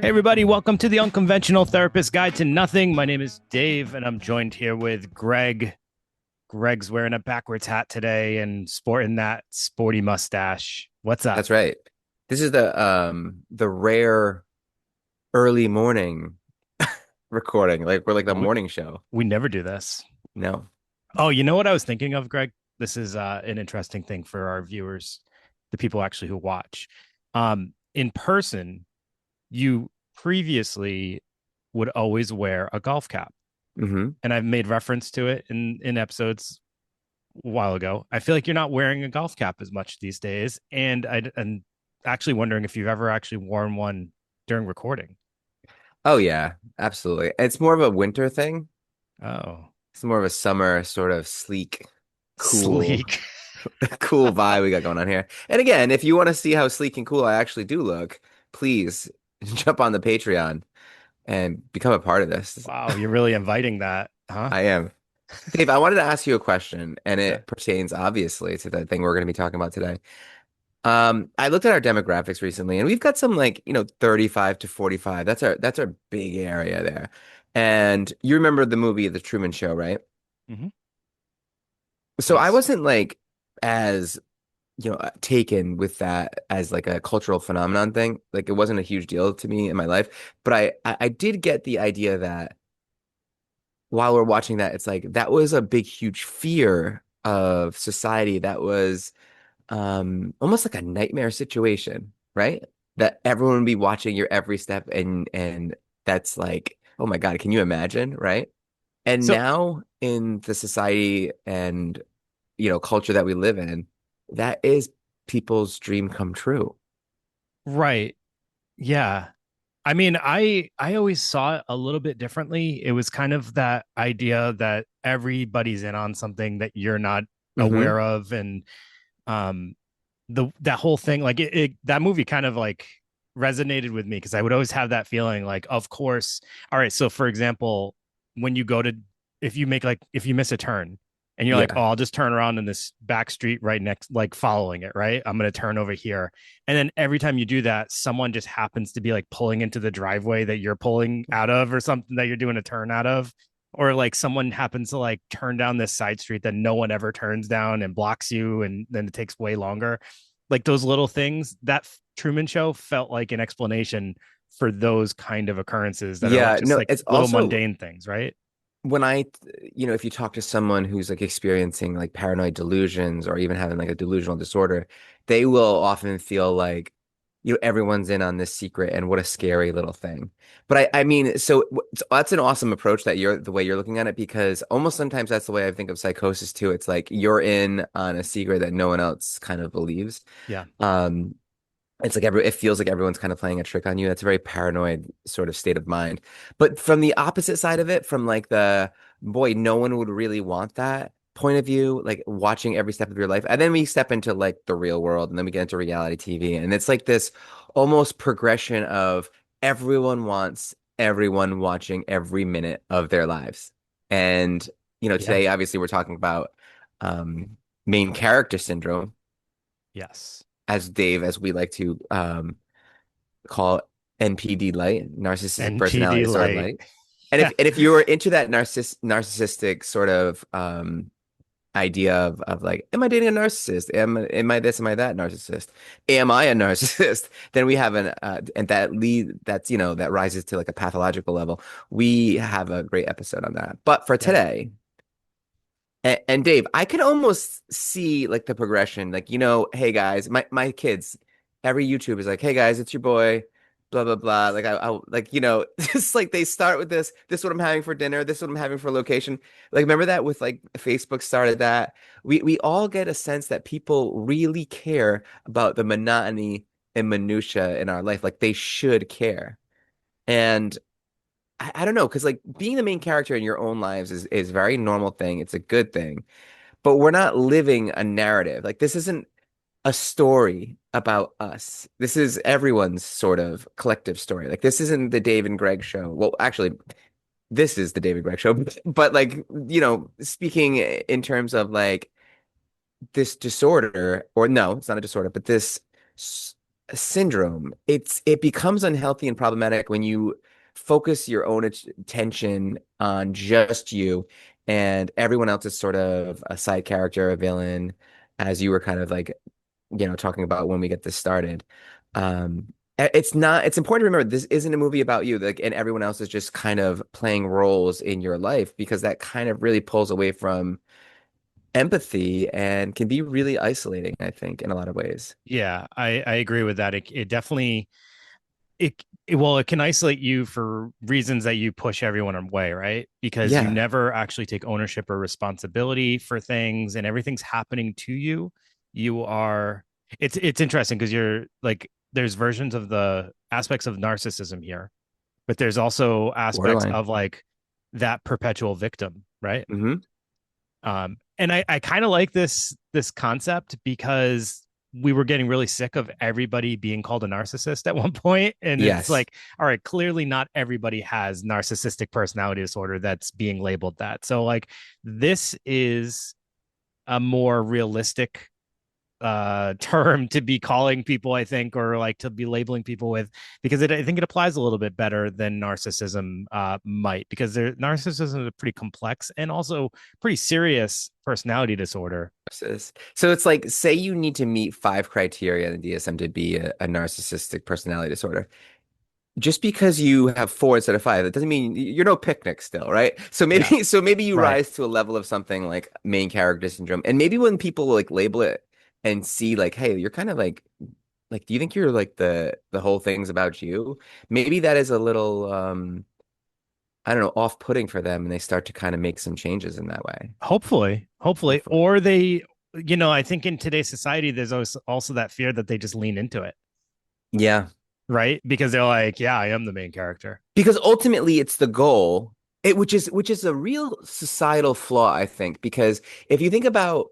Hey, everybody, welcome to the Unconventional Therapist Guide to Nothing. My name is Dave, and I'm joined here with Greg. Greg's wearing a backwards hat today and sporting that sporty mustache. What's up? That's right. This is the rare early morning recording. Like we're like the We, morning show. we never do this. No. Oh, you know what I was thinking of, Greg? This is an interesting thing for our viewers, the people actually who watch. In person, you previously would always wear a golf cap. Hmm. And I've made reference to it in episodes a while ago. I feel like you're not wearing a golf cap as much these days, and I'm actually wondering if you've ever actually worn one during recording. Oh yeah, absolutely. It's more of a winter thing. Oh, It's more of a summer sort of sleek, cool, sleek. cool vibe we got going on here. And again, if you want to see how sleek and cool I actually do look, please jump on the Patreon and become a part of this. Wow, you're really inviting that, huh? I am. Dave, I wanted to ask you a question, and Okay. it pertains obviously to the thing we're going to be talking about today. I looked at our demographics recently, and we've got some 35 to 45. That's our big area there. And you remember the movie The Truman Show, right? Mm-hmm. So I Yes. wasn't as taken with that as like a cultural phenomenon thing. Like it wasn't a huge deal to me in my life, but I did get the idea that while we're watching that, it's like that was a big, huge fear of society that was almost like a nightmare situation, right? That everyone would be watching your every step and that's like, oh my God, can you imagine, right? And So, now in the society and culture that we live in, that is people's dream come true. right. Yeah. I mean, I always saw it a little bit differently. It was kind of that idea that everybody's in on something that you're not Hmm. aware of, and um the that whole thing, like that movie kind of like resonated with me because I would always have that feeling like, of course. All right, so for example, when you go to if you miss a turn and you're like, oh, Yeah. I'll just turn around in this back street right next, like following it, right? I'm gonna turn over here. And then every time you do that, someone just happens to be like pulling into the driveway that you're pulling out of, or something that you're doing a turn out of, or like someone happens to like turn down this side street that no one ever turns down and blocks you, and then it takes way longer. Like those little things, that Truman Show felt like an explanation for those kind of occurrences that are like Yeah. just No, like it's little also mundane things, right? when if you talk to someone who's like experiencing like paranoid delusions or even having like a delusional disorder, they will often feel like, everyone's in on this secret and what a scary little thing. But I mean, so that's an awesome approach that the way you're looking at it, because almost sometimes that's the way I think of psychosis too. It's like you're in on a secret that no one else kind of believes. Yeah. Um, it's like it feels like everyone's kind of playing a trick on you. That's a very paranoid sort of state of mind. But from the opposite side of it, from like the boy, no one would really want that point of view, like watching every step of your life. And then we step into like the real world and then we get into reality TV. And it's like this almost progression of everyone wants everyone watching every minute of their lives. And, Yeah. today obviously we're talking about um main character syndrome, Yes. as Dave, as we like to call NPD light, narcissistic NPD personality disorder light. light. And if you were into that narcissistic sort of idea of like, am I dating a narcissist? Am I this? Am I that narcissist? Am I a narcissist? Then we have and that rises to like a pathological level. We have a great episode on that. But for Yeah. today, and Dave, I could almost see like the progression. Like, hey guys, my kids, every YouTube is like, hey guys, it's your boy, blah blah blah. Like I like, just like they start with this is what I'm having for dinner, this is what I'm having for location. Like remember that with like Facebook started that. We all get a sense that people really care about the monotony and minutia in our life. Like they should care. And I don't know, because like being the main character in your own lives is a very normal thing. It's a good thing, but we're not living a narrative. Like this isn't a story about us. This is everyone's sort of collective story. Like this isn't the Dave and Greg show. Well, actually, this is the David Greg show, but like, speaking in terms of like this disorder, or no, it's not a disorder, but this syndrome. It becomes unhealthy and problematic when you focus your own attention on just you, and everyone else is sort of a side character, a villain, as you were kind of like, talking about when we get this started. It's not, it's important to remember this isn't a movie about you, like, and everyone else is just kind of playing roles in your life, because that kind of really pulls away from empathy and can be really isolating, I think, in a lot of ways. Yeah, I agree with that. It definitely well, it can isolate you for reasons that you push everyone away, right? Because you Yeah. never actually take ownership or responsibility for things, and everything's happening to you. You are it's interesting because you're like there's versions of the aspects of narcissism here, but there's also aspects Borderline. of like that perpetual victim, right? Hmm. And I kind of like this concept because we were getting really sick of everybody being called a narcissist at one point, and it's Yes. like, all right, clearly not everybody has narcissistic personality disorder that's being labeled that. So like, this is a more realistic term to be calling people, I think, or like to be labeling people with, because I think it applies a little bit better than narcissism might, because narcissism is a pretty complex and also pretty serious personality disorder. So it's like, say you need to meet five criteria in the DSM to be a narcissistic personality disorder. Just because you have four instead of five, that doesn't mean you're no picnic still, right? So Yeah, maybe, so maybe you right. rise to a level of something like main character syndrome. And maybe when people like label it and see like, hey, you're kind of like, do you think you're like the whole thing's about you? Maybe that is a little I don't know, off-putting for them, and they start to kind of make some changes in that way. Hopefully, Hopefully. or they, I think in today's society, there's also that fear that they just lean into it, Yeah. right? Because they're like, yeah, I am the main character. Because ultimately it's the goal, which is a real societal flaw, I think. Because if you think about,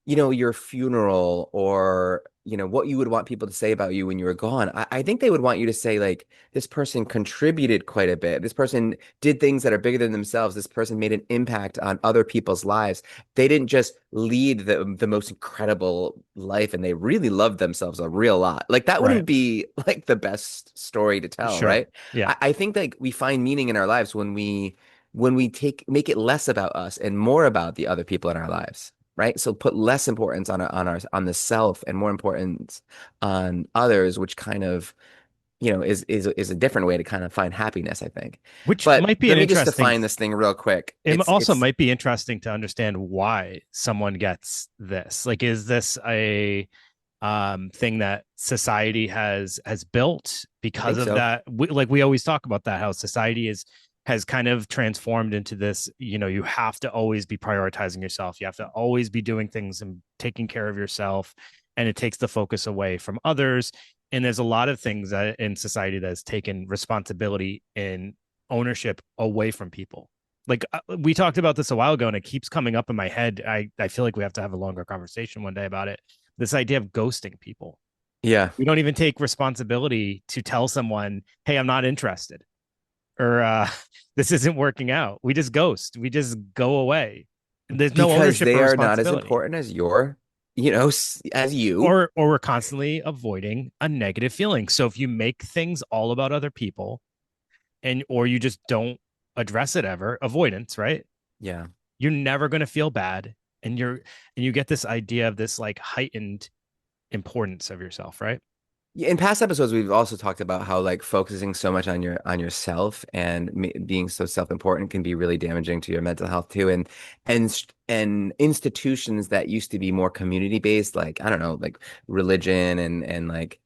your funeral, or what you would want people to say about you when you were gone, I think they would want you to say like, this person contributed quite a bit. This person did things that are bigger than themselves. This person made an impact on other people's lives. They didn't just lead the most incredible life, and they really loved themselves a real lot. Like, that Right. wouldn't be like the best story to tell, Sure. right? Yeah. I think like we find meaning in our lives when we take make it less about us and more about the other people in our lives, right? So put less importance on the self and more importance on others, which kind of, is a different way to kind of find happiness, I think. Which But might be let an me just interesting define this thing real quick. it It's also it's might be interesting to understand why someone gets this. Like, is this a thing that society has built I because think of so. that? We always talk about that, how society has kind of transformed into this, you have to always be prioritizing yourself, you have to always be doing things and taking care of yourself, and it takes the focus away from others. And there's a lot of things that in society that has taken responsibility and ownership away from people. Like, we talked about this a while ago, and it keeps coming up in my head. I feel like we have to have a longer conversation one day about it. This idea of ghosting people. Yeah. We don't even take responsibility to tell someone, hey, I'm not interested, or this isn't working out. We just ghost. We just go away. There's no Because ownership they or are not as responsibility. important as as you. Or we're constantly avoiding a negative feeling. So if you make things all about other people, and or you just don't address it ever, avoidance, right? Yeah. You're never going to feel bad, and you get this idea of this like heightened importance of yourself, right? Yeah, in past episodes, we've also talked about how like focusing so much on yourself and being so self-important can be really damaging to your mental health too. And institutions that used to be more community-based, like I don't know, like religion and like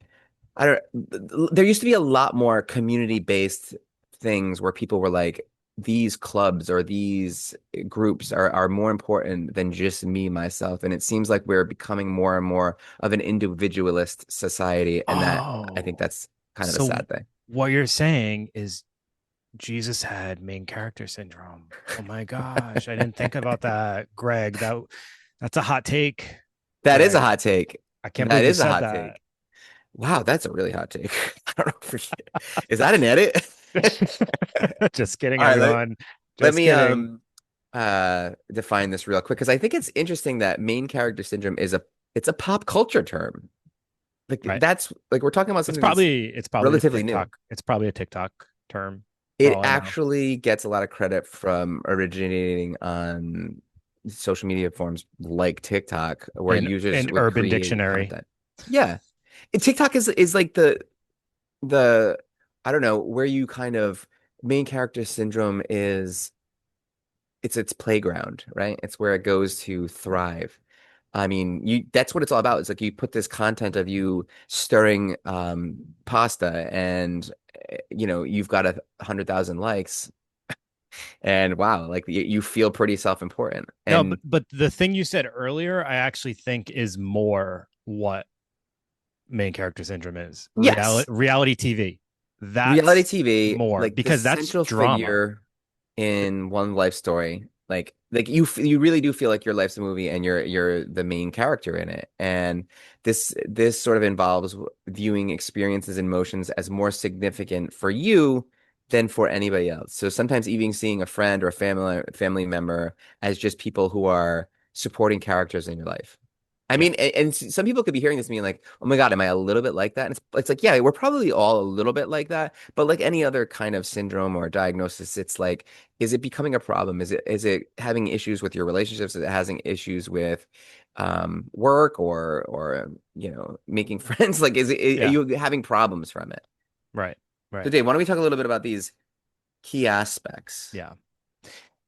I don't. There used to be a lot more community-based things where people were like, these clubs or these groups are more important than just me, myself. And it seems like we're becoming more and more of an individualist society, and that I think Oh, that's kind of a so sad thing. what you're saying is Jesus had main character syndrome. Oh my gosh, I didn't think about that, Greg. That's a hot take, That is a Greg. hot take. I can't That believe you is a said hot that. take. Wow, that's a really hot take. I don't know for sure. Is that an edit? Just kidding, All right, everyone. let Just me kidding. define this real quick, because I think it's interesting that main character syndrome it's a pop culture term. Like Right. that's like we're talking about It's something that's probably it's probably a relatively new. TikTok. It's probably a TikTok term for It all I know. actually gets a lot of credit from originating on social media forms like TikTok, where In users in would Urban create Dictionary. content. Yeah. And TikTok is like the I don't know, where you kind of main character syndrome is it's its playground, right? It's where it goes to thrive. I mean, you that's what it's all about. It's like you put this content of you stirring pasta and you've got 100,000 likes and wow, like you feel pretty self-important. No, And but the thing you said earlier, I actually think is more what main character syndrome is. yes, Reality TV. reality That's TV, more like the because that's central drama. figure in one life story, like you really do feel like your life's a movie and you're the main character in it. And this sort of involves viewing experiences and emotions as more significant for you than for anybody else. So sometimes even seeing a friend or a family member as just people who are supporting characters in your life. I Yeah. mean, and some people could be hearing this and being like, "Oh my God, am I a little bit like that?" And it's like, yeah, we're probably all a little bit like that. But like any other kind of syndrome or diagnosis, it's like, is it becoming a problem? Is it having issues with your relationships? Is it having issues with work or making friends? Like, are Yeah. you having problems from it? Right. So, Right. Dave, why don't we talk a little bit about these key aspects? Yeah.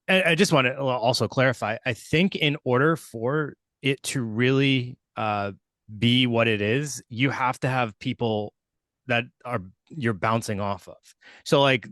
And I just want to also clarify. I think in order for it to really be what it is, you have to have people that are you're bouncing off of. So like,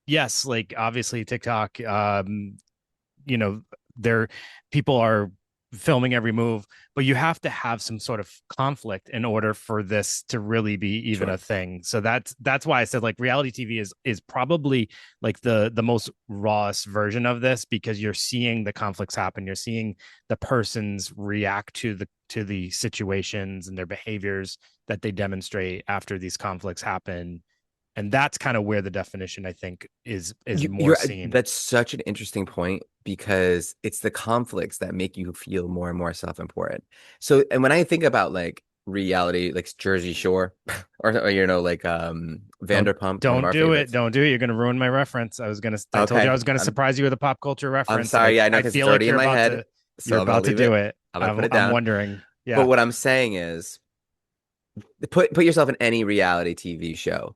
yes, like obviously TikTok, you know, there people are filming every move, but you have to have some sort of conflict in order for this to really be even a Sure. thing. So that's why I said like reality TV is probably like the most rawest version of this because you're seeing the conflicts happen, you're seeing the persons react to the situations and their behaviors that they demonstrate after these conflicts happen. And that's kind of where the definition I think is more seen. That's such an interesting point because it's the conflicts that make you feel more and more self-important. So, and when I think about like reality, like Jersey Shore, or like Don't Vanderpump, one of don't our do it. favorites. Don't do it. You're gonna ruin my reference. I told you I Okay, was gonna surprise you with a pop culture I'm reference, and sorry. Yeah, I know I because it's feel like already in my head, you're so I'm gonna about to leave do it. it. I'm gonna put it I'm down. wondering. But Yeah. what I'm saying is, put yourself in any reality TV show.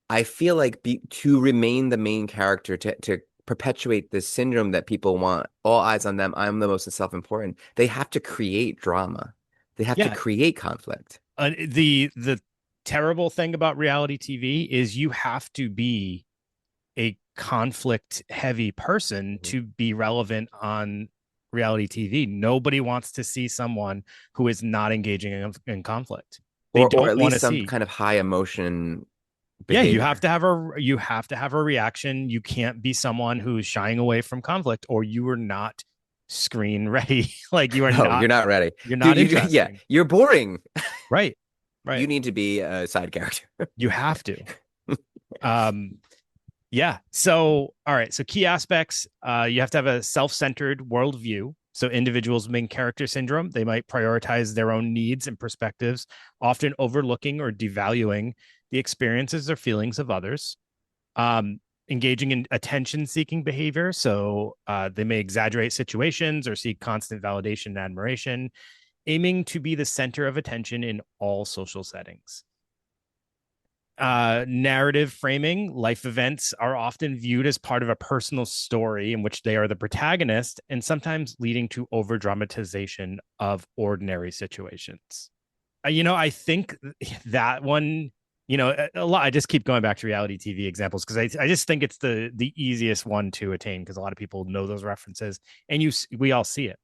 I feel like to remain the main character, to perpetuate this syndrome that people want all eyes on them, I'm the most self-important. They have to create drama. They have to Yeah. create conflict. The terrible thing about reality TV is you have to be a conflict heavy person Mhm. to be relevant on reality TV. Nobody wants to see someone who is not engaging in conflict. They Or don't at want least to some see. kind of high emotion Yeah, behavior. you have to have a reaction. You can't be someone who's shying away from conflict or you are not screen ready. Like No, you're not ready. you're Dude, not yeah, interesting. you're boring. Right. You Right. need to be a side character. You have to. Um yeah. So all right. So key aspects, you have to have a self-centered worldview. So individuals with main character syndrome, they might prioritize their own needs and perspectives, often overlooking or devaluing the experiences or feelings of others. Engaging in attention seeking behavior. So they may exaggerate situations or seek constant validation and admiration, aiming to be the center of attention in all social settings. Narrative framing, life events are often viewed as part of a personal story in which they are the protagonist and sometimes leading to over dramatization of ordinary situations. I think that one, a lot. I just keep going back to reality TV examples because I just think it's the easiest one to attain because a lot of people know those references and we all see it.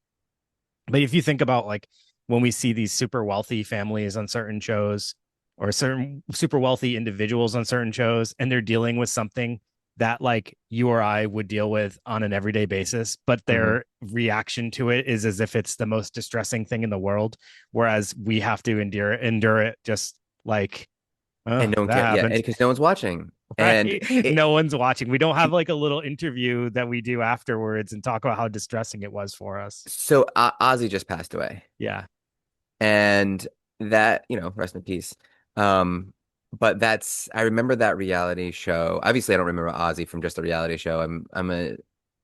But if you think about like when we see these super wealthy families on certain shows or certain super wealthy individuals on certain shows, and they're dealing with something that like you or I would deal with on an everyday basis, but Mhm. their reaction to it is as if it's the most distressing thing in the world, whereas we have to endure it just like, And oh, no one that care. Yeah, and happened. because no one's watching. And Right. No one's watching. We don't have like a little interview that we do afterwards and talk about how distressing it was for us. so Ozzy just passed away. Yeah. And that, rest in peace. Um, but I remember that reality show. Obviously, I don't remember Ozzy from just a reality show. I'm a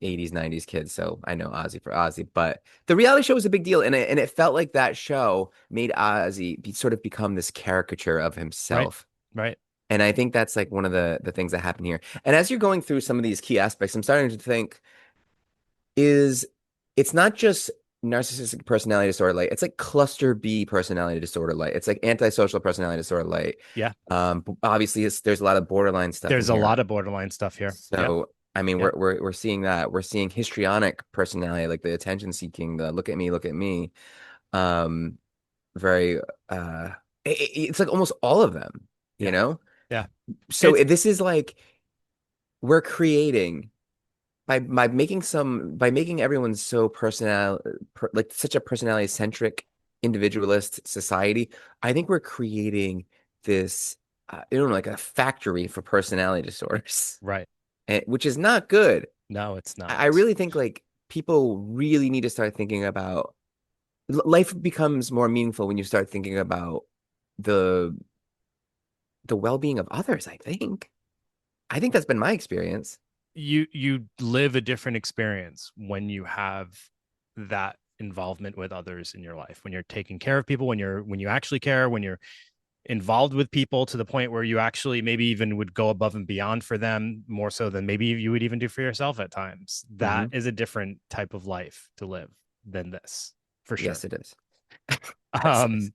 80s, 90s kid, so I know Ozzy for Ozzy. But the reality show was a big deal, and it felt like that show made Ozzy sort of become this caricature of Right. himself. Right. And I think that's like one of the things that happen here. And as you're going through some of these key aspects, I'm starting to think is it's not just narcissistic personality disorder light. It's like cluster B personality disorder light. It's like antisocial personality disorder light. Yeah. Obviously, there's a lot of borderline stuff in There's a here. lot of borderline stuff here. Yep. So, I mean, Yep. we're seeing that. We're seeing histrionic personality, like the attention seeking, the look at me, look at me. Um, very it's like almost all of them, you Yeah. know? Yeah. So It's this is like we're creating by making everyone so like such a personality centric individualist society. I think we're creating this like a factory for personality disorders, right. which is not good. No, it's I not. really think like people really need to start thinking about life becomes more meaningful when you start thinking about the well-being of others, I think that's been my experience. You live a different experience when you have that involvement with others in your life, when you're taking care of people, when you actually care, when you're involved with people to the point where you actually maybe even would go above and beyond for them more so than maybe you would even do for yourself at times. That Hmm. is a different type of life to live than this, for sure. Yes, it is. Yes, it is. um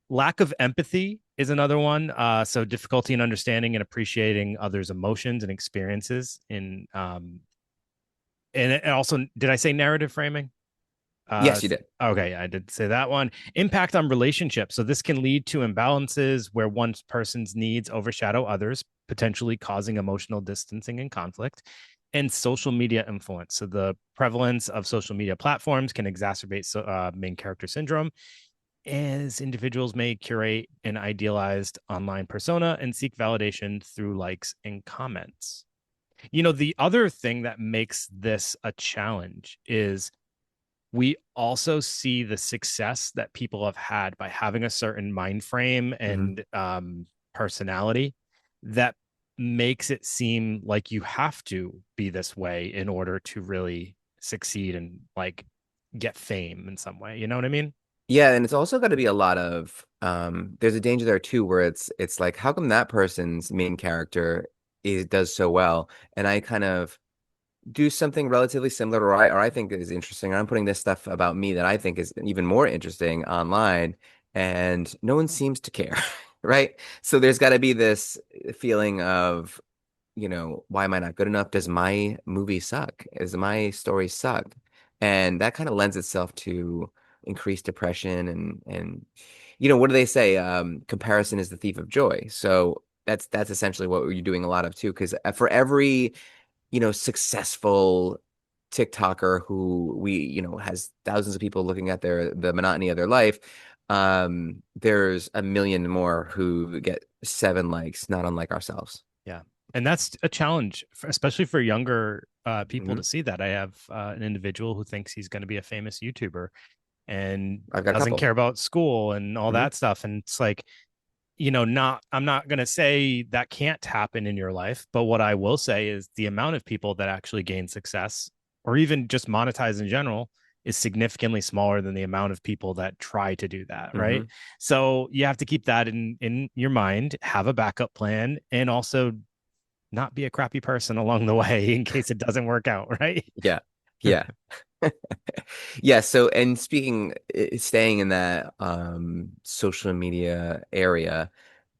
Lack of empathy is another one. So difficulty in understanding and appreciating others' emotions and experiences in and also, did I say narrative framing? Yes, you did. Okay, yeah, I did say that one. Impact on relationships. So this can lead to imbalances where one person's needs overshadow others, potentially causing emotional distancing and conflict. And social media influence. So the prevalence of social media platforms can exacerbate main character syndrome, as individuals may curate an idealized online persona and seek validation through likes and comments. The other thing that makes this a challenge is we also see the success that people have had by having a certain mind frame Hmm. and personality that makes it seem like you have to be this way in order to really succeed and like get fame in some way. You know what I mean? Yeah, and it's also got to be a lot of there's a danger there too where it's like how come that person's main character does so well and I kind of do something relatively similar or I think is interesting. I'm putting this stuff about me that I think is even more interesting online and no one seems to care, right? So there's got to be this feeling of why am I not good enough? Does my movie suck? Does my story suck? And that kind of lends itself to increased depression and what do they say? Comparison is the thief of joy. So that's essentially what you're doing a lot of too, because for every, successful TikToker who has thousands of people looking at the monotony of their life, there's a million more who get 7 likes, not unlike ourselves. Yeah. And that's a challenge, especially for younger people Hmm. to see that. I have an individual who thinks he's going to be a famous YouTuber and I've got a doesn't couple. care about school and all Hmm. that stuff. And it's like, I'm not going to say that can't happen in your life, but what I will say is the amount of people that actually gain success or even just monetize in general is significantly smaller than the amount of people that try to do that, right? Hmm. So you have to keep that in your mind, have a backup plan, and also not be a crappy person along the way in case it doesn't work out, right? Yeah. Yeah. Yeah, so and staying in that social media area,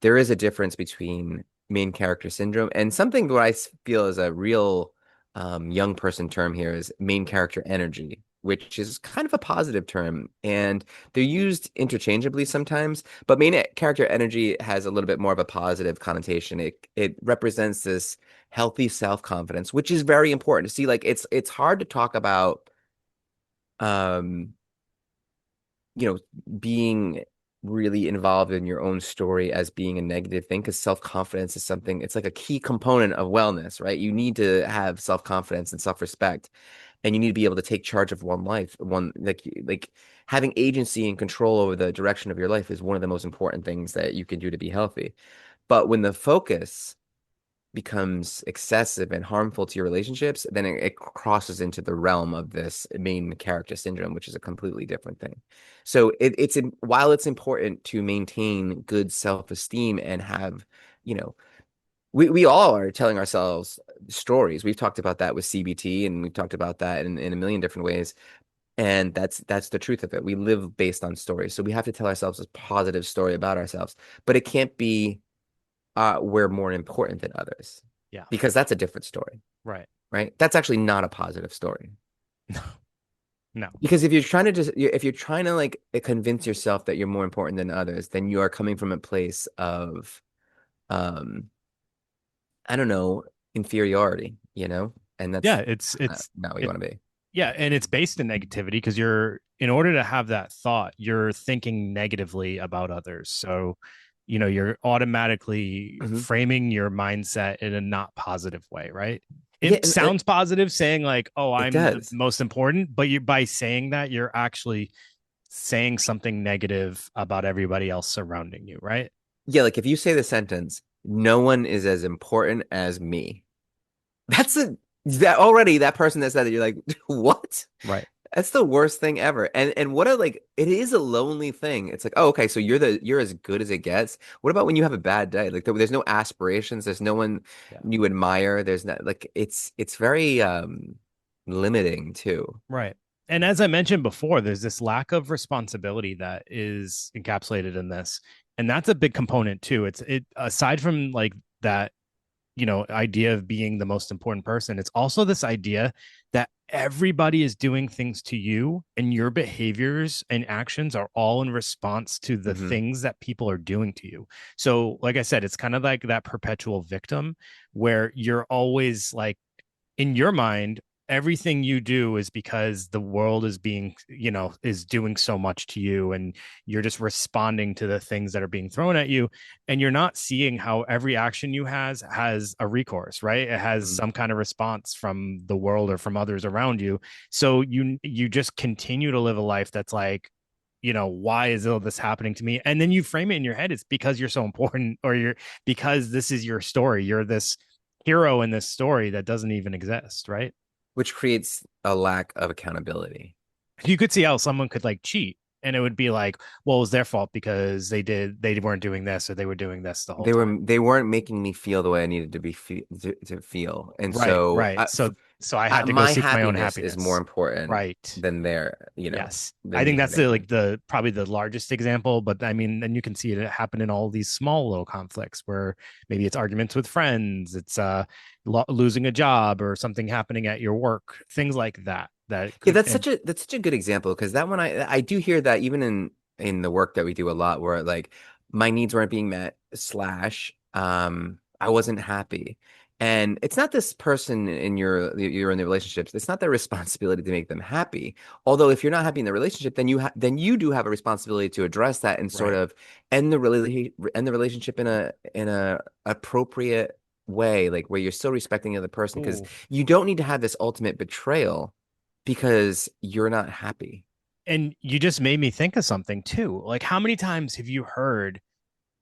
there is a difference between main character syndrome and something what feel is a real young person term here is main character energy, which is kind of a positive term, and they're used interchangeably sometimes, but character energy has a little bit more of a positive connotation. It represents this healthy self-confidence, which is very important to see. Like it's hard to talk about um, being really involved in your own story as being a negative thing because self-confidence is something, it's like a key component of wellness, right? You need to have self-confidence and self-respect, and you need to be able to take charge of one life, one like having agency and control over the direction of your life is one of the most important things that you can do to be healthy. But when the focus becomes excessive and harmful to your relationships, then it crosses into the realm of this main character syndrome, which is a completely different thing. So while it's important to maintain good self-esteem and have, you know, we all are telling ourselves stories. We've talked about that with CBT, and we've talked about that in a million different ways. And that's the truth of it. We live based on stories. So we have to tell ourselves a positive story about ourselves, but it can't be we're more important than others, Yeah. because that's a different story, Right. right? That's actually not a positive story. No. Because if you're trying to like convince yourself that you're more important than others, then you are coming from a place of um I don't know, inferiority, and Yeah, that's it's not what you it want to be. yeah, and it's based in negativity because you're in order to have that thought, you're thinking negatively about others. So, you're automatically Hmm. framing your mindset in a not positive way, right? Yeah, It sounds positive saying like, "Oh, it I'm the does. most important," but you by saying that, you're actually saying something negative about everybody else surrounding you, right? Yeah, like if you say the sentence, "No one is as important as me," that's a that already that person that said that you're like, what? Right. That's the worst thing ever. And what a like it is a lonely thing. It's like, oh, okay, so you're as good as it gets. What about when you have a bad day? Like there's no aspirations, there's no one Yeah. you admire. There's not like it's very limiting too. Right. And as I mentioned before, there's this lack of responsibility that is encapsulated in this. And that's a big component too. It aside from like that, idea of being the most important person, it's also this idea that everybody is doing things to you and your behaviors and actions are all in response to the Hmm. things that people are doing to you. So, like I said, it's kind of like that perpetual victim where you're always like in your mind everything you do is because the world is being is doing so much to you and you're just responding to the things that are being thrown at you and you're not seeing how every action you has a recourse, right? It has Hmm. some kind of response from the world or from others around you. So you just continue to live a life that's like, why is all this happening to me? And then you frame it in your head, it's because you're so important, or you're because this is your story, you're this hero in this story that doesn't even exist, right? Which creates a lack of accountability. You could see how someone could like cheat and it would be like, well, it was their fault because they weren't doing this or they were doing this the whole time. They weren't making me feel the way I needed to to feel. And Right, so right. So I had to go my seek my own happiness is more happiness. important Right. than Yes. I than me think that's having the fun. like the probably the largest example, but I mean, and you can see it happen in all these small little conflicts where maybe it's arguments with friends, it's losing a job or something happening at your work, things like that. That Yeah, could and that's such a good example, because that one I do hear that even in the work that we do a lot, where like my needs weren't being met, slash I wasn't happy. And it's not this person in you're in the relationships. It's not their responsibility to make them happy. Although if you're not happy in the relationship, then you do have a responsibility to address that and sort right. of end the relationship in a appropriate way, like where you're still respecting the other person, because Ooh. you don't need to have this ultimate betrayal because you're not happy. And you just made me think of something too. Like, how many times have you heard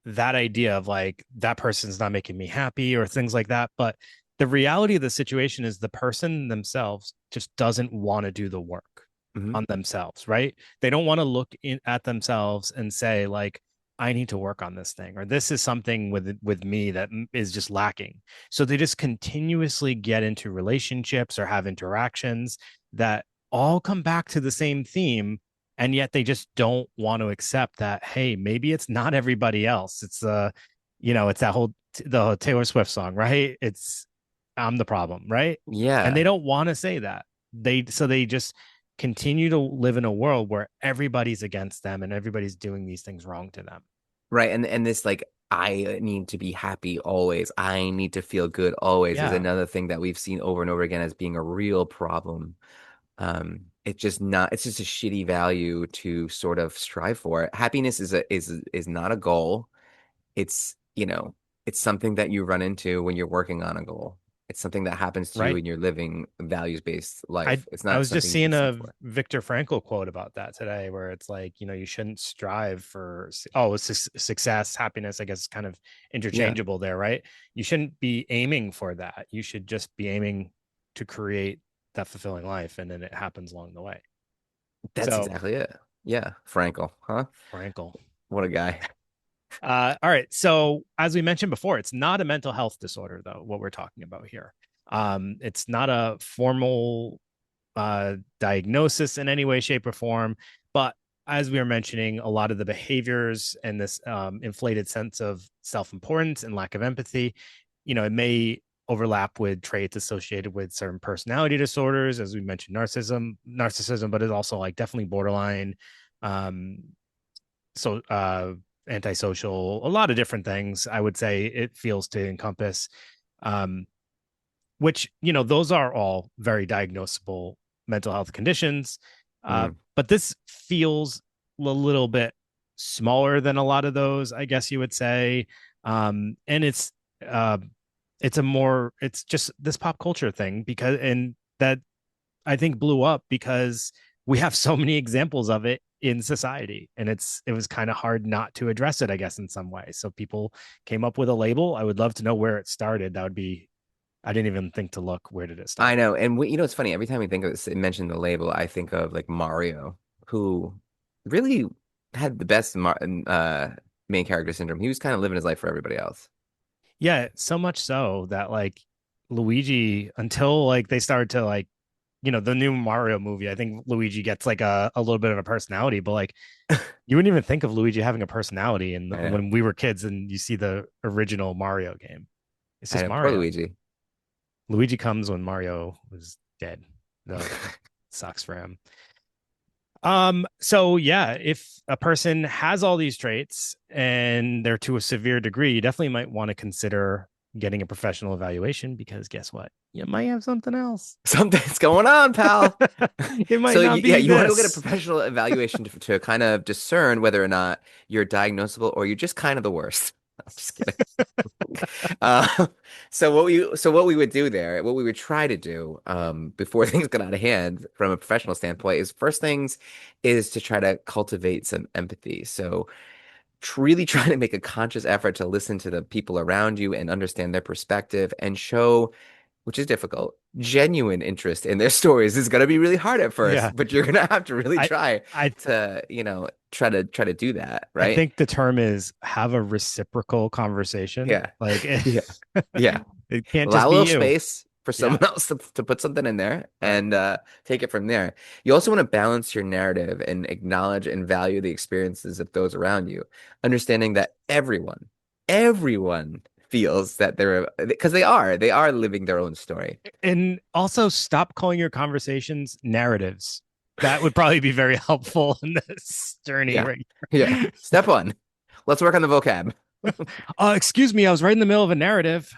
that idea of like that person's not making me happy or things like that? But the reality of the situation is the person themselves just doesn't want to do the work Hmm. on themselves, right? They don't want to look at themselves and say like, I need to work on this thing, or this is something with me that is just lacking. So they just continuously get into relationships or have interactions that all come back to the same theme, and yet they just don't want to accept that, hey, maybe it's not everybody else. It's it's that whole the Taylor Swift song, right? It's I'm the problem, right? And they Yeah. don't want to say that. They just continue to live in a world where everybody's against them and everybody's doing these things wrong to them. Right. And this like I need to be happy always. I need to feel good always is Yeah. another thing that we've seen over and over again as being a real problem. It's just a shitty value to sort of strive for. Happiness is not a goal. It's, it's something that you run into when you're working on a goal. It's something that happens to you right? and you're living values-based I life. It's I not was just something you can seeing settle a for. Viktor Frankl quote about that today, where it's like, you shouldn't strive for success, happiness. I guess is kind of Yeah, interchangeable there, right? You shouldn't be aiming for that. You should just be aiming to create that fulfilling life, and then it happens along the way. that's So exactly it. Yeah, Frankel, huh? Frankl. What a guy. All right. So as we mentioned before, it's not a mental health disorder, though. What we're talking about here, it's not a formal diagnosis in any way, shape, or form. But as we were mentioning, a lot of the behaviors and this inflated sense of self importance and lack of empathy, it may overlap with traits associated with certain personality disorders, as we mentioned, narcissism, but it's also like definitely borderline, um, so antisocial, a lot of different things. I would say it feels to encompass. Um, which those are all very diagnosable mental health conditions, Mm. but this feels a little bit smaller than a lot of those, I guess you would say. And uh, it's just this pop culture thing, because and that I think blew up because we have so many examples of it in society, and it was kind of hard not to address it, I guess, in some way. So people came up with a label. I would love to know where it started. That would be I didn't even think to look, where did it I start? know, and it's funny. Every time we think of this, mention the label, I think of like Mario, who really had the best main character syndrome. He was kind of living his life for everybody else. Yeah, so much so that like Luigi, until like they started to like, the new Mario movie, I think Luigi gets like a little bit of a personality, but like you wouldn't even think of Luigi having a personality. And I know, when we were kids and you see the original Mario game, it's I just know. Poor Mario. Luigi. Luigi comes when Mario was dead. Though sucks for him. So yeah, if a person has all these traits and they're to a severe degree, you definitely might want to consider getting a professional evaluation, because guess what? You might have something else. Something's going on, pal. It might So not yeah, be you want to go get a this. professional evaluation to kind of discern whether or not you're diagnosable or you're just kind of the worst. I'm just kidding. Uh, so what we would do there, what we would try to do before things got out of hand from a professional standpoint is first things is to try to cultivate some empathy. So really trying to make a conscious effort to listen to the people around you and understand their perspective and show, which is difficult, genuine interest in their stories is going to be really hard at Yeah. first, but you're going to have to really I try I to, try to do that, I right? think the term is have a reciprocal conversation. Yeah. Like Yeah. Yeah. it can't Allow just a be little you. space for Yeah. someone else to put something in there Right. and take it from there. You also want to balance your narrative and acknowledge and value the experiences of those around you, understanding that everyone feels that because they are living their own story. And also stop calling your conversations narratives. That would probably be very helpful in this journey, Yeah. right? Yeah. Step one, let's work on the vocab. Excuse me, I was right in the middle of a narrative.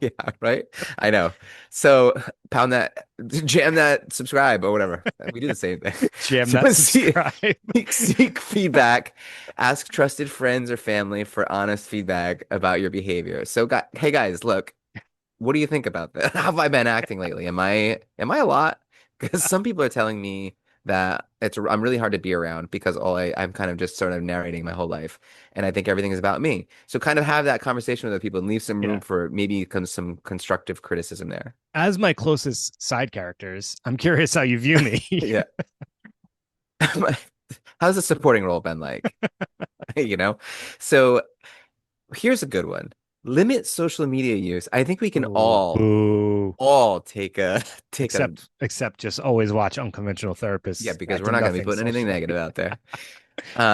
Yeah, right. I know. So pound that, jam that, subscribe or whatever. We do the same thing. Jam So that see, subscribe. seek feedback. Ask trusted friends or family for honest feedback about your behavior. So, hey guys, look, what do you think about that? How have I been acting lately? Am I a lot? Because some people are telling me that I'm really hard to be around because I'm kind of just sort of narrating my whole life, and I think everything is about me. So kind of have that conversation with the people and leave some room Yeah. for maybe some constructive criticism there. As my closest side characters, I'm curious how you view me. Yeah. How's the supporting role been like? You know? So here's a good one. Limit social media use. I think we can Ooh, boo. all take a Except just always watch Unconventional yeah, Therapists. because Back we're to not going to be nothing putting anything social negative media. out there.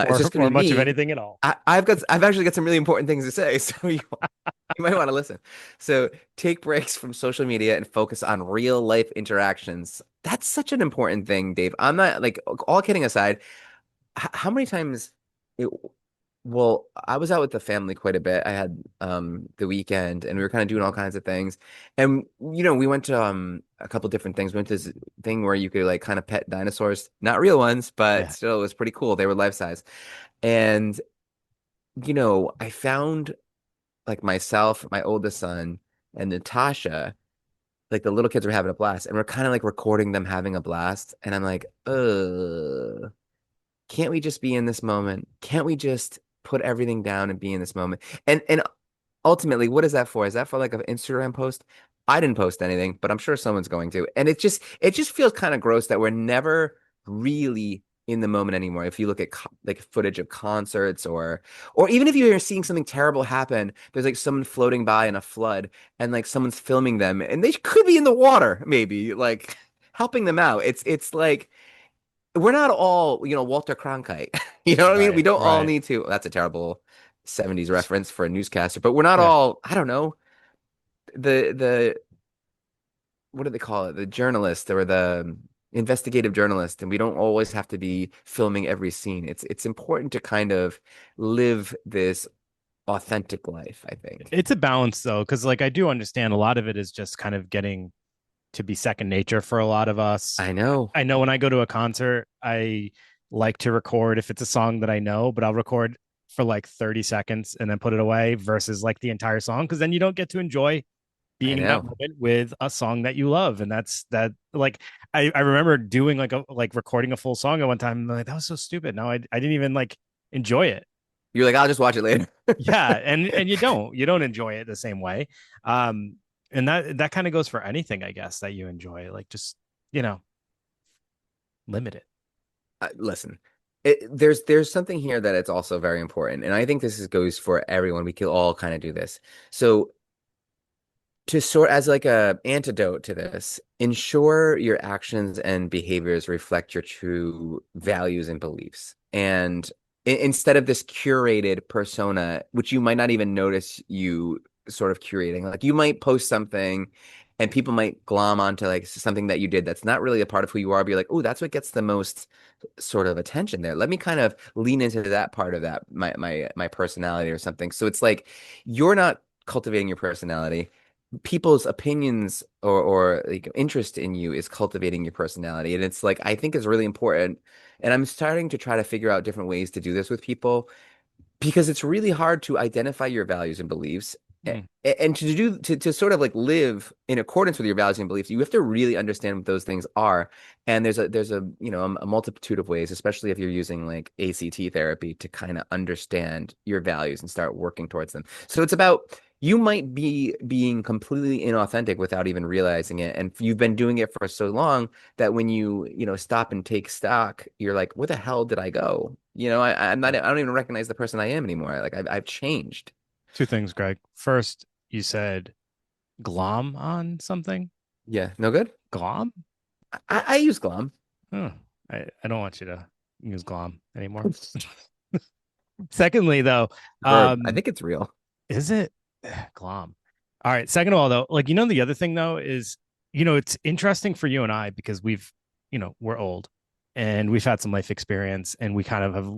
It's or just going to or be much of me. anything at all. I've actually got some really important things to say, so you might want to listen. So take breaks from social media and focus on real life interactions. That's such an important thing, Dave. I'm not like all kidding aside, how many times it, well, I was out with the family quite a bit. I had the weekend and we were kind of doing all kinds of things. And we went to a couple different things. We went to this thing where you could like kind of pet dinosaurs, not real ones, but Yeah. still it was pretty cool. They were life size. And I found like myself, my oldest son, and Natasha. like the little kids are having a blast, and we're kind of like recording them having a blast, and I'm like, can't we just be in this moment? Can't we just put everything down and be in this moment? And ultimately, what is that for? Is that for like an Instagram post? I didn't post anything, but I'm sure someone's going to. And it just feels kind of gross that we're never really in the moment anymore. If you look at like footage of concerts or even if you're seeing something terrible happen, there's like someone floating by in a flood and like someone's filming them and they could be in the water, maybe like helping them out. It's like we're not all, Walter Cronkite. You know what I mean? We Right, don't all right. need to. That's a terrible 70s reference for a newscaster, but we're not Yeah. all, I don't know, the what do they call it? The journalist or the investigative journalist, and we don't always have to be filming every scene. It's important to kind of live this authentic life, I think. It's a balance though, because like I do understand a lot of it is just kind of getting to be second nature for a lot of us. I know. I know when I go to a concert, I like to record if it's a song that I know, but I'll record for like 30 seconds and then put it away versus like the entire song because then you don't get to enjoy I being in that know. moment with a song that you love. And that's that like I remember doing like recording a full song at one time. Like, that was so stupid. No, I didn't even like enjoy it. You're like, I'll just watch it later. Yeah, and you don't enjoy it the same way. And that kind of goes for anything, I guess, that you enjoy. Like just, you know, limit it. Listen, there's something here that it's also very important, and I think goes for everyone. We can all kind of do this. So to sort as like a antidote to this, ensure your actions and behaviors reflect your true values and beliefs. And instead of this curated persona, which you might not even notice you sort of curating, like you might post something and people might glom onto like something that you did that's not really a part of who you are, be like, oh, that's what gets the most sort of attention there. Let me kind of lean into that part of that, my personality or something. So it's like you're not cultivating your personality, people's opinions or like interest in you is cultivating your personality. And it's like I think is really important. And I'm starting to try to figure out different ways to do this with people because it's really hard to identify your values and beliefs Mm. and to sort of like live in accordance with your values and beliefs. You have to really understand what those things are. And there's a a multitude of ways, especially if you're using like ACT therapy to kind of understand your values and start working towards them. So it's about you might be being completely inauthentic without even realizing it, and you've been doing it for so long that when you stop and take stock, you're like, where the hell did I go? I'm not, I don't even recognize the person I am anymore. Like I've changed. Two things, Greg. First, you said glom on something. Yeah, no good. Glom? I use Glom. Huh. I don't want you to use glom anymore. Secondly, though, Verb. I um, think it's real. is it glom? All right. Second of all, though, like the other thing though is it's interesting for you and I because we're old and we've had some life experience and we kind of have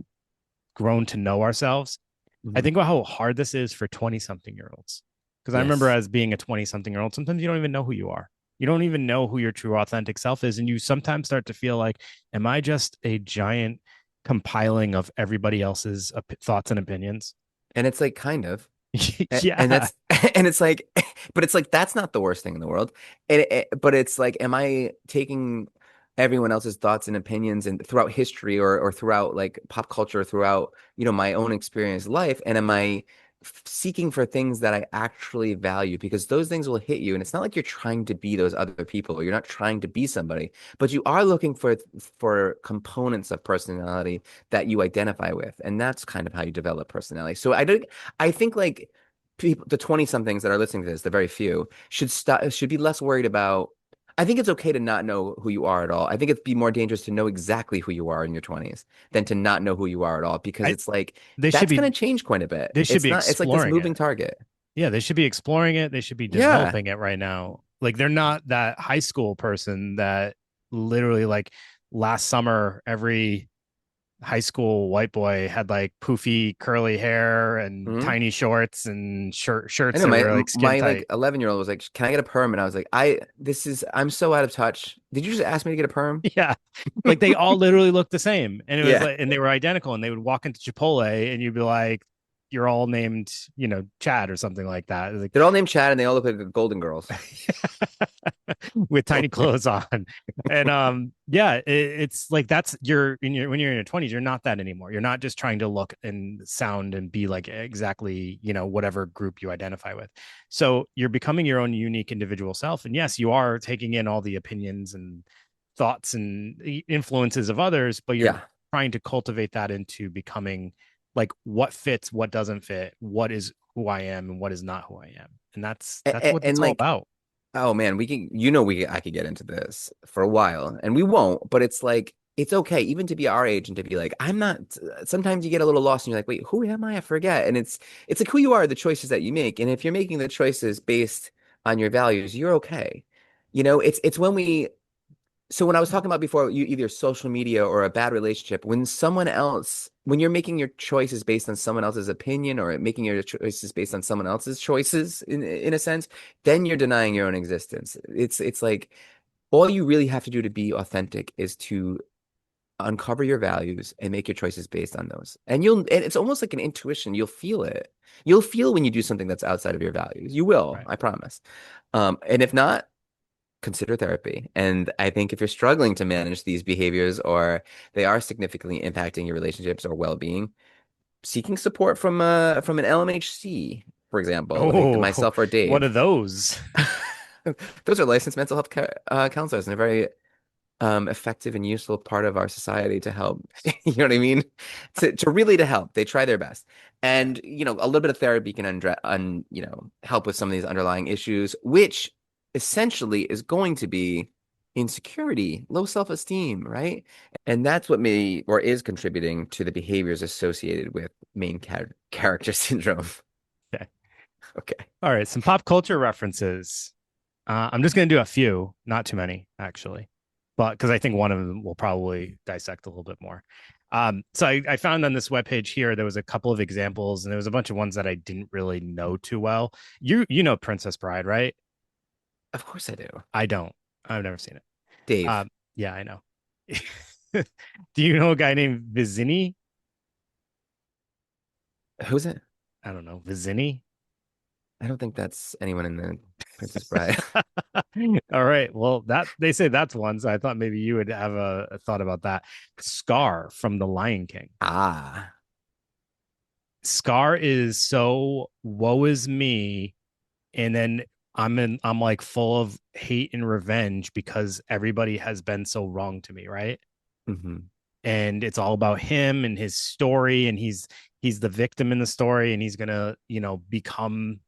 grown to know ourselves. I Mhm. think about how hard this is for 20 something year olds. Because I remember Yes. as being a 20 something year old, sometimes you don't even know who you are. You don't even know who your true authentic self is. And you sometimes start to feel like, am I just a giant compiling of everybody else's thoughts and opinions? And it's like kind of. And Yeah. that's and it's like but it's like that's not the worst thing in the world. But it's like am I taking everyone else's thoughts and opinions and throughout history or throughout like pop culture throughout my own experience life, and am I seeking for things that I actually value, because those things will hit you, and it's not like you're trying to be those other people, you're not trying to be somebody, but you are looking for components of personality that you identify with, and that's kind of how you develop personality. So I think like people, the 20 somethings that are listening to this, the very few, should be less worried about. I think it's okay to not know who you are at all. I think it'd be more dangerous to know exactly who you are in your 20s than to not know who you are at all, because I it's like they should that's be going to change quite a bit. they should It's be not, it's like this exploring moving it. target. Yeah, they should be exploring it. They should be Yeah. developing it right now. Like they're not that high school person that literally like last summer every high school white boy had like poofy curly hair and Mhm. tiny shorts and I shirts know that my were like skin my like tight. 11-year-old was like, "Can I get a perm?" And I was like, I'm so out of touch. Did you just ask me to get a perm?" Yeah. Like they all literally looked the same. And it was Yeah. like and they were identical and they would walk into Chipotle and you'd be like, you're all named, Chad or something like that. Like, They're all named Chad and they all look like the Golden Girls. with tiny clothes on. And yeah, it's like that's you're in your when you're in your 20s, you're not that anymore. You're not just trying to look and sound and be like exactly, whatever group you identify with. So you're becoming your own unique individual self. And yes, you are taking in all the opinions and thoughts and influences of others, but you're Yeah. trying to cultivate that into becoming like what fits, what doesn't fit, what is who I am and what is not who I am. And that's what And it's all like, about. oh man, I could get into this for a while and we won't, but it's like, it's okay even to be our age and to be like, I'm not, sometimes you get a little lost and you're like, wait, who am I? I forget. And it's like who you are, the choices that you make. And if you're making the choices based on your values, you're okay. It's when we so when I was talking about before, you either social media or a bad relationship, when you're making your choices based on someone else's opinion or making your choices based on someone else's choices in a sense, then you're denying your own existence. It's like all you really have to do to be authentic is to uncover your values and make your choices based on those. And it's almost like an intuition. You'll feel it. You'll feel when you do something that's outside of your values. You will, Right. I promise. And if not, consider therapy. And I think if you're struggling to manage these behaviors or they are significantly impacting your relationships or well-being, seeking support from an LMHC, for example, like Oh, myself or what are Dave. those? Those are licensed mental health counselors, and they're very effective and useful part of our society to help. You know what I mean? To help. They try their best. Yeah. And a little bit of therapy can help with some of these underlying issues, which essentially is going to be insecurity, low self-esteem, right? And that's what may or is contributing to the behaviors associated with main character syndrome. Okay. Okay. All right. Some pop culture references. I'm just going to do a few, not too many, actually, but because I think one of them will probably dissect a little bit more. So I found on this webpage here, there was a couple of examples and there was a bunch of ones that I didn't really know too well. You know Princess Bride, right? Of course I do. I don't. I've never seen it. Dave, Yeah, I know. Do you know a guy named Vizini? who's it? I don't know. Vizini? I don't think that's anyone in the Princess Bride. All right. Well, that they say that's one, so I thought maybe you would have a thought about that. Scar from The Lion King. Ah. Scar is so woe is me, and then I'm like full of hate and revenge because everybody has been so wrong to me, right? Hmm. And it's all about him and his story, and he's the victim in the story, and he's gonna become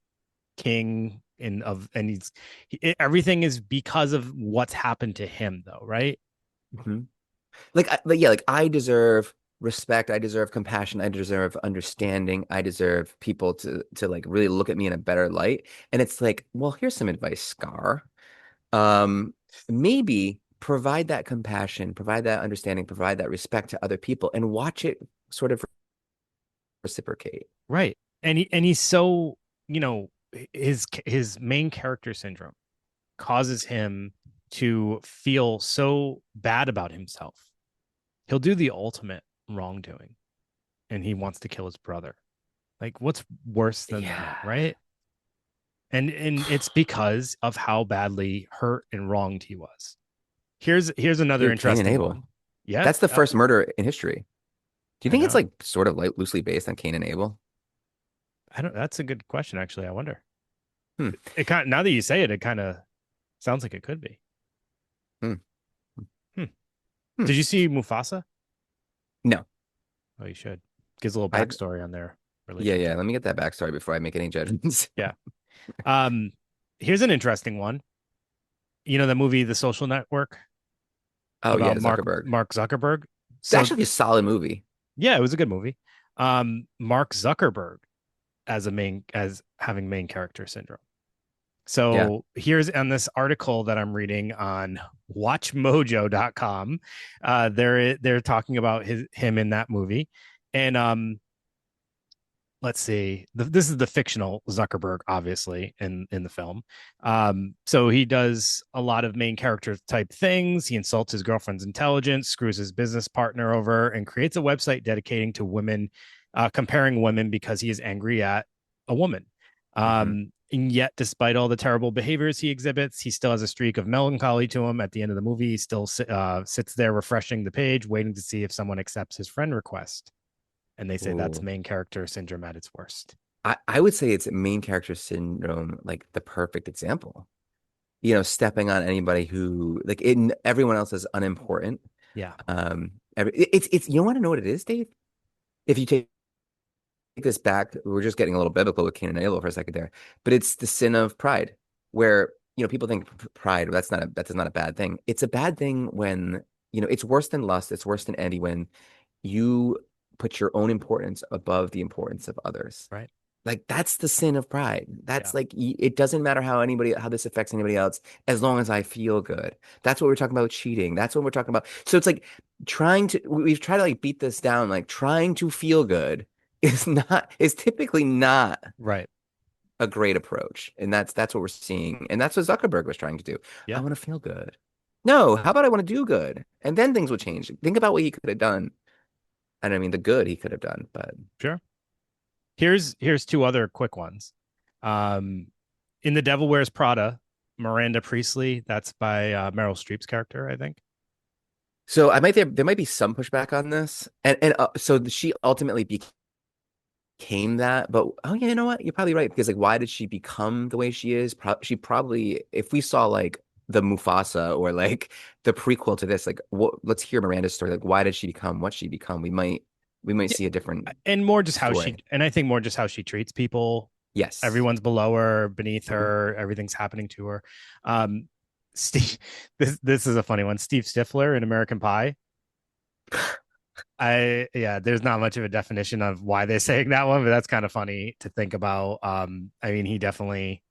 king and everything is because of what's happened to him though, right? Hmm. Like I deserve respect. I deserve compassion. I deserve understanding. I deserve people to like really look at me in a better light. And it's like, well, here's some advice, Scar. Um, Maybe provide that compassion, provide that understanding, provide that respect to other people, and watch it sort of reciprocate. Right. And he's so, you know, his main character syndrome causes him to feel so bad about himself. He'll do the ultimate wrongdoing and he wants to kill his brother. Like what's worse than that, Yeah. right? And it's because of how badly hurt and wronged he was. Here's another Dude, Cain and interesting Abel. one. Yeah, That's the first murder in history. Do you I think it's know. like sort of like loosely based on Cain and Abel? I don't. That's a good question, actually. I wonder. Hmm. It kind now that you say it, it kind of sounds like it could be. Hmm. Hmm. Hmm. Did you see Mufasa? No. Oh, you should. Gives a little I backstory on their Yeah, yeah. relationship. Let me get that backstory before I make any judgments. Yeah. Um. Here's an interesting one. You know the movie The Social Network Oh yeah, about Mark Zuckerberg. Mark Zuckerberg. It's So actually a solid movie. yeah, it was a good movie. Mark Zuckerberg as having main character syndrome. Yeah. So here's on this article that I'm reading on watchmojo.com. They're talking about him in that movie. And let's see. This is the fictional Zuckerberg, obviously, in the film. So he does a lot of main character type things. He insults his girlfriend's intelligence, screws his business partner over, and creates a website dedicating to women comparing women because he is angry at a woman. Hmm. And yet, despite all the terrible behaviors he exhibits, he still has a streak of melancholy to him. At the end of the movie, he still sits there refreshing the page, waiting to see if someone accepts his friend request. And they say that's Ooh. main character syndrome at its worst. I would say it's main character syndrome, like the perfect example. Stepping on anybody who like everyone else is unimportant. Yeah. It's you want to know what it is, Dave? If you take this back, we're just getting a little biblical with Cain and Abel for a second there, but it's the sin of pride, where people think pride that's not a bad thing. It's a bad thing when it's worse than lust. It's worse than envy when you put your own importance above the importance of others. Right. Like that's the sin of pride. Yeah. That's like it doesn't matter how this affects anybody else as long as I feel good. That's what we're talking about cheating. That's what we're talking about. So it's like we've tried to like beat this down, like trying to feel good is typically not Right. a great approach. And that's what we're seeing. And that's what Zuckerberg was trying to do. I Yeah. want to feel good. No, how about I want to do good? And then things would change. Think about what he could have done. And I mean the good he could have done, but Sure. Here's two other quick ones. Um, in The Devil Wears Prada, Miranda Priestley, that's by Meryl Streep's character, I think. so I might there might be some pushback on this. And so she ultimately became that, but oh yeah, you know what? You're probably right because like why did she become the way she is? She probably if we saw like the Mufasa or like the prequel to this, like let's hear Miranda's story. Like why did she become what she become? We might Yeah, see a different and more just how story. she, and I think more just how she treats people. Yes. Everyone's below her, beneath Mhm. her, everything's happening to her. Um, Steve, this is a funny one. Steve Stifler in American Pie. Yeah, there's not much of a definition of why they're saying that one, but that's kind of funny to think about. I mean, he definitely,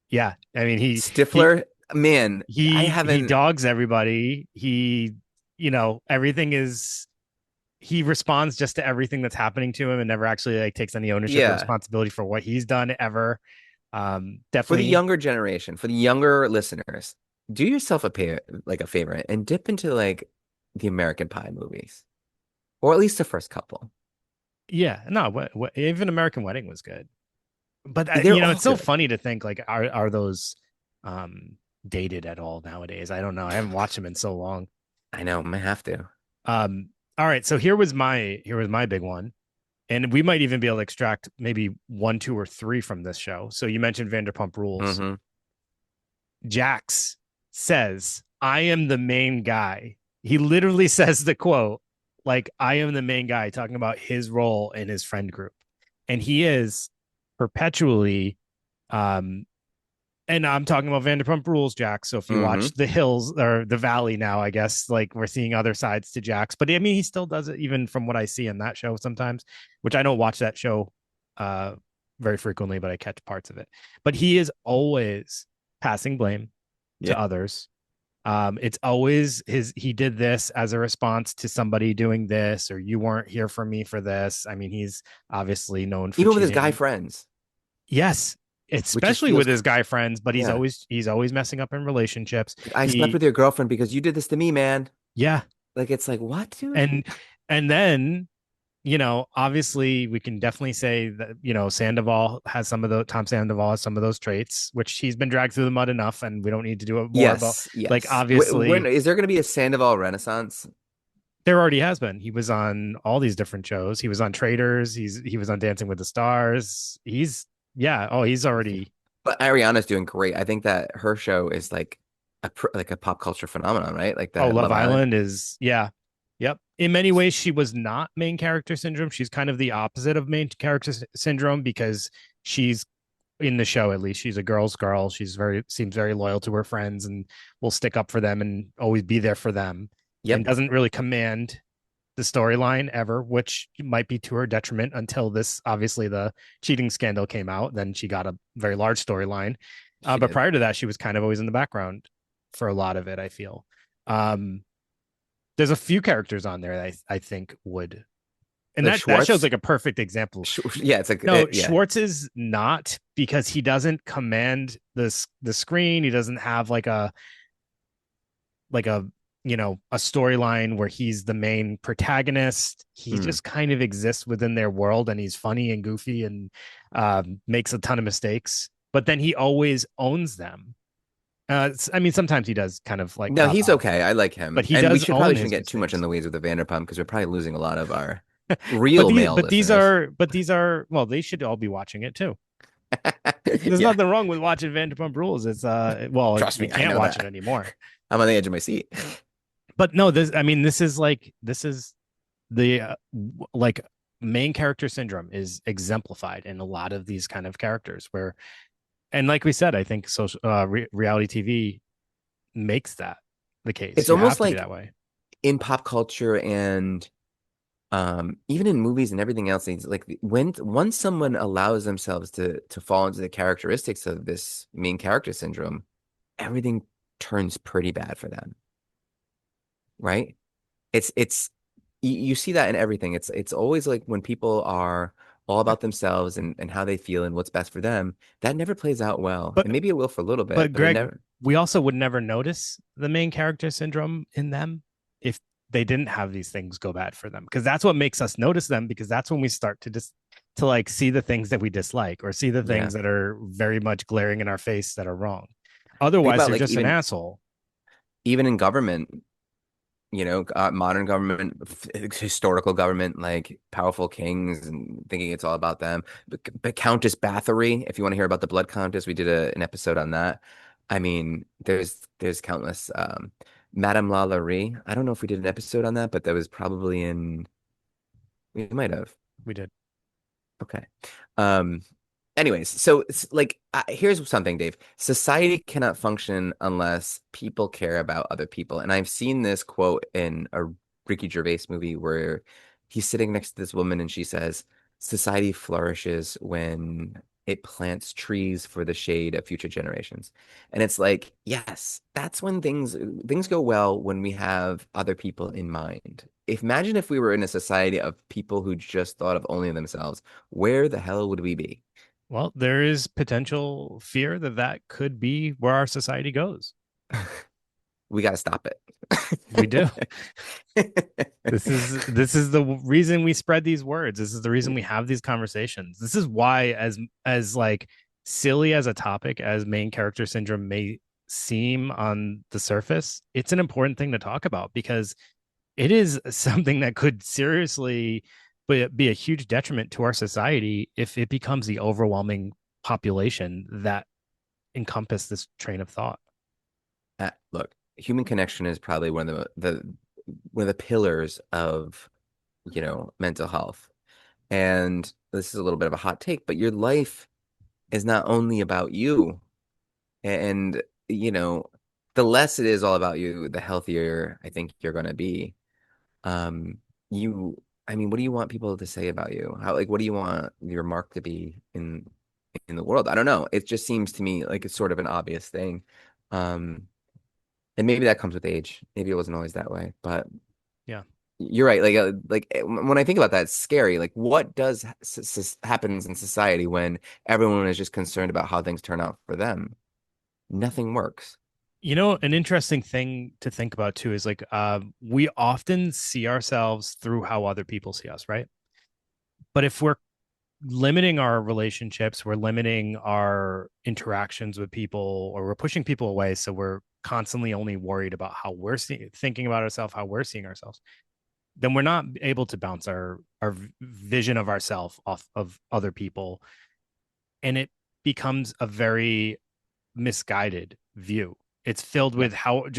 yeah. I mean, he Stifler, man, I he haven't. dogs everybody. Everything is, he responds just to everything that's happening to him and never actually like takes any ownership or Yeah, responsibility for what he's done ever. for the Definitely. younger generation, for the younger listeners, do yourself a favor and dip into like the American Pie movies, or at least the first couple. Yeah, no, even American Wedding was good. But They're all it's so good. funny to think like are those um dated at all nowadays? I don't know. I haven't watched them in so long. I know, I might have to. All right, so here was my big one. And we might even be able to extract maybe one, two, or three from this show. So you mentioned Vanderpump Rules. Hmm. Jax says, I am the main guy. He literally says the quote, like, I am the main guy, talking about his role in his friend group. And he is perpetually, um, and I'm talking about Vanderpump Rules, Jax. So if you Hmm. watch The Hills or The Valley now, I guess like we're seeing other sides to Jax. But I mean, he still does it even from what I see in that show sometimes, which I don't watch that show uh very frequently, but I catch parts of it. But he is always passing blame Yeah. to others. It's always he did this as a response to somebody doing this, or you weren't here for me for this. I mean, he's obviously known for Even with his guy cheating. friends, Yes, which just especially feels, with his guy friends, but he's yeah. always messing up in relationships. Like, I slept He with your girlfriend because you did this to me, man. Yeah. Like it's like, what, dude? And then, obviously we can definitely say that, Sandoval has some of the Tom Sandoval has some of those traits, which he's been dragged through the mud enough, and we don't need to do it more about, Yes, like, yes. obviously Is there going to be a Sandoval Renaissance? there already has been. He was on all these different shows. He was on Traders. He was on Dancing with the Stars. Yeah. Oh, he's already. But Ariana's doing great. I think that her show is like like a pop culture phenomenon, right? Like Oh, the Love Love Island. Island is, yeah. Yep. In many ways, she was not main character syndrome. She's kind of the opposite of main character syndrome because she's in the show, at least she's a girl's girl. Seems very loyal to her friends and will stick up for them and always be there for them, and Yep. doesn't really command the storyline ever, which might be to her detriment until this, obviously, the cheating scandal came out. Then she got a very large storyline. She But did. prior to that, she was kind of always in the background for a lot of it, I feel. Um, there's a few characters on there that I think would, and Like that shows Schwartz. like a perfect example. Yeah, it's like No, yeah. Schwartz is not, because he doesn't command the screen. He doesn't have like a a storyline where he's the main protagonist. He Mm. just kind of exists within their world, and he's funny and goofy and makes a ton of mistakes, but then he always owns them. I mean, sometimes he does kind of like No, fuck he's off, okay. I like him. but he And we does should own probably shouldn't his get too much in mistakes. the weeds with the Vanderpump because we're probably losing a lot of our but real these male but these listeners. are but these are well, they should all be watching it too. There's Yeah, nothing wrong with watching Vanderpump Rules. It's well, trust you me, I can't know watch it that. anymore. I'm on the edge of my seat. But no, this is the like main character syndrome is exemplified in a lot of these kind of characters where, and like we said, I think social reality TV makes that the case. It's You have almost to be like that way. in pop culture and even in movies and everything else, it's like when once someone allows themselves to fall into the characteristics of this main character syndrome, everything turns pretty bad for them, right? It's you see that in everything. It's always like when people are all about themselves and how they feel and what's best for them, that never plays out well. But And maybe it will for a little bit, but but it Greg, never. we also would never notice the main character syndrome in them if they didn't have these things go bad for them, because that's what makes us notice them, because that's when we start to just to like see the things that we dislike or see the Yeah. things that are very much glaring in our face that are wrong. Think Otherwise about they're like just an asshole. even in government, modern government, historical government, like powerful kings and thinking it's all about them. But Countess Bathory, if you want to hear about the Blood Countess, we did an episode on that. I mean, there's countless. Madame Lalaurie. I don't know if we did an episode on that, but that was probably in. We might have. We did. Okay. Um, anyways, so it's like here's something, Dave. Society cannot function unless people care about other people. And I've seen this quote in a Ricky Gervais movie where he's sitting next to this woman and she says, "Society flourishes when it plants trees for the shade of future generations." And it's like, yes, that's when things go well when we have other people in mind. Imagine if we were in a society of people who just thought of only themselves, where the hell would we be? Well, there is potential fear that that could be where our society goes. We got to stop We do. it. This is the reason we spread these words. This is the reason we have these conversations. This is why, as like silly as a topic as main character syndrome may seem on the surface, it's an important thing to talk about, because it is something that could seriously be a huge detriment to our society if it becomes the overwhelming population that encompass this train of thought. Look, human connection is probably one of the pillars of, mental health. And this is a little bit of a hot take, but your life is not only about you. And, the less it is all about you, the healthier I think you're going to be. Um, you, I mean, what do you want people to say about you? What do you want your mark to be in the world? I don't know. It just seems to me like it's sort of an obvious thing. Um, and maybe that comes with age. Maybe it wasn't always that way, but Yeah. you're right. When I think about that, it's scary. Like, what does happens in society when everyone is just concerned about how things turn out for them? Nothing works. An interesting thing to think about too is like we often see ourselves through how other people see us, right? But if we're limiting our relationships, we're limiting our interactions with people, or we're pushing people away, so we're constantly only worried about how thinking about ourselves, how we're seeing ourselves, then we're not able to bounce our vision of ourselves off of other people, and it becomes a very misguided view. It's filled Yeah. with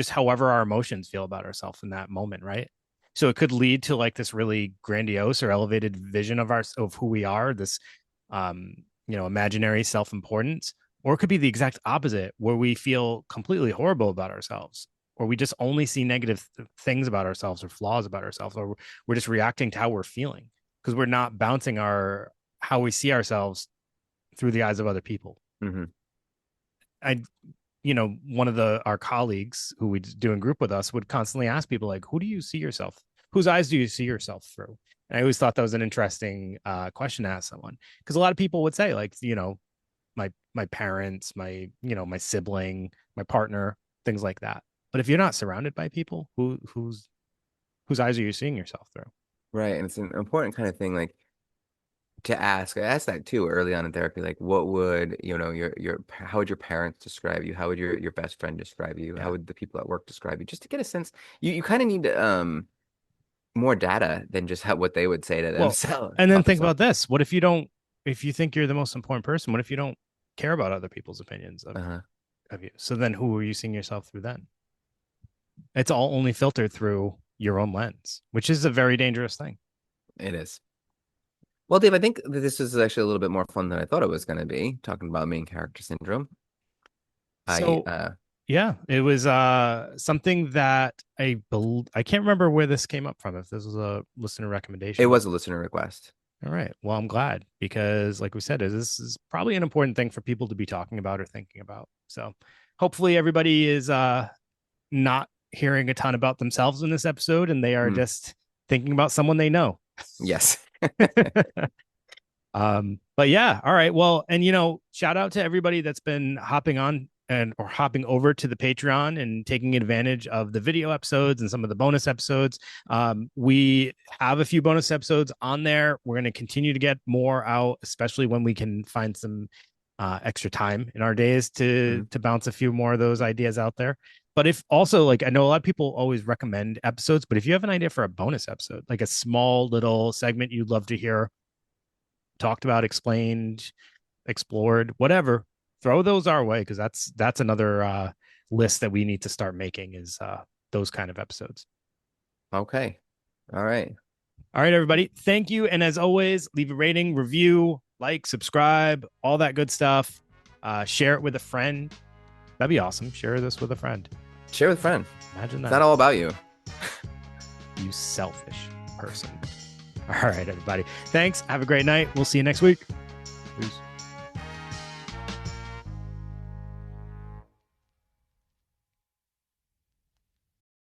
however our emotions feel about ourselves in that moment, right? So it could lead to like this really grandiose or elevated vision of who we are, this imaginary self-importance, or it could be the exact opposite, where we feel completely horrible about ourselves, or we just only see negative things about ourselves or flaws about ourselves, or we're just reacting to how we're feeling because we're not bouncing our how we see ourselves through the eyes of other people. Hmm. I one of our colleagues who we do in group with us would constantly ask people like, who do you see yourself? Whose eyes do you see yourself through? And I always thought that was an interesting question to ask someone, because a lot of people would say like, my parents, my sibling, my partner, things like that. But if you're not surrounded by people, whose eyes are you seeing yourself through? Right. And it's an important kind of thing, like to ask. I asked that too early on in therapy. Like, what would, how would your parents describe you? How would your best friend describe you? How Yeah. would the people at work describe you? Just to get a sense. You kind of need more data than just what they would say to Well, themselves and then about think themselves. about this. What if you don't, if you think you're the most important person, what if you don't care about other people's opinions Uh-huh. of you? So then who are you seeing yourself through then? It's all only filtered through your own lens, which is a very dangerous thing. It is. Well, Dave, I think that this is actually a little bit more fun than I thought it was going to be, talking about main character syndrome. I So yeah, it was something that I can't remember where this came up from, if this was a listener It recommendation. was a listener request. All right. Well, I'm glad because, like we said, this is probably an important thing for people to be talking about or thinking about. So hopefully everybody is not hearing a ton about themselves in this episode and they are Mm, just thinking about someone they know. yes. But yeah, all right. Well, and shout out to everybody that's been hopping on and or hopping over to the Patreon and taking advantage of the video episodes and some of the bonus episodes. We have a few bonus episodes on there. We're going to continue to get more out, especially when we can find some extra time in our days to Mhm. bounce a few more of those ideas out there. But if also, like, I know a lot of people always recommend episodes, but if you have an idea for a bonus episode, like a small little segment you'd love to hear talked about, explained, explored, whatever, throw those our way, because that's another list that we need to start making, is those kind of episodes. Okay. All right. All right, everybody. Thank you. And as always, leave a rating, review, like, subscribe, all that good stuff. Share it with a friend. That'd be awesome. Share this with a friend. Share with a friend. Imagine It's that. not all about you. You selfish person. All right, everybody. Thanks. Have a great night. We'll see you next week. Peace.